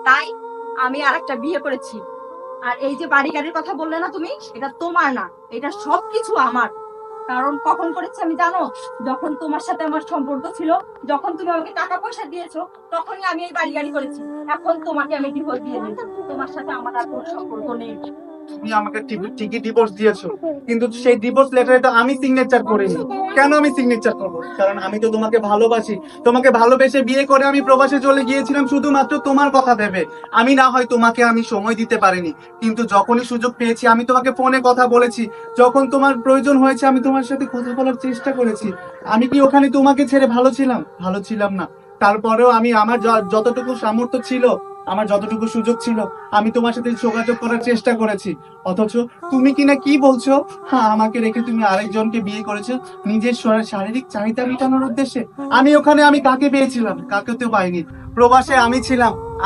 তাই আমি আর একটা বিয়ে করেছি। আর এই যে বাড়ি গাড়ির কথা বললে না তুমি, এটা তোমার না, এটা সবকিছু আমার। কারণ কখন করেছি আমি জানো? যখন তোমার সাথে আমার সম্পর্ক ছিল, যখন তুমি আমাকে টাকা পয়সা দিয়েছো, তখনই আমি এই বাড়ি গাড়ি করেছি। এখন তোমাকে আমি ডিভোর্স দিয়ে দিয়েছি, তোমার সাথে আমার আর কোনো সম্পর্ক নেই। তুমি আমাকে ঠিকই ডিভোর্স দিয়েছো, কিন্তু সেই ডিভোর্স লেটারে তো আমি সিগনেচার করিনি। কেন আমি সিগনেচার করবো? কারণ আমি তো তোমাকে ভালোবাসি। তোমাকে ভালোবেসে বিয়ে করে আমি প্রবাসে চলে গিয়েছিলাম শুধুমাত্র তোমার কথা ভেবে। আমি না হয় তোমাকে আমি সময় দিতে পারিনি, কিন্তু যখনই সুযোগ পেয়েছি আমি তোমাকে ফোনে কথা বলেছি। যখন তোমার প্রয়োজন হয়েছে আমি তোমার সাথে কথা বলার চেষ্টা করেছি। আমি কি ওখানে তোমাকে ছেড়ে ভালো ছিলাম? ভালো ছিলাম না। তারপরেও আমি আমার যতটুকু সামর্থ্য ছিল, আমার যতটুকু সুযোগ ছিল, আমি তোমার সাথে যোগাযোগ করার চেষ্টা করেছি। অথচ তুমি কিনা কি বলছো? হ্যাঁ, আমাকে রেখে তুমি আরেকজনকে বিয়ে করেছো নিজের শারীরিক চাহিদা মেটানোর উদ্দেশ্যে। আমি ওখানে আমি কাকে পেয়েছিলাম? কাকে তো পাইনি। প্রবাসে আমি ছিলাম।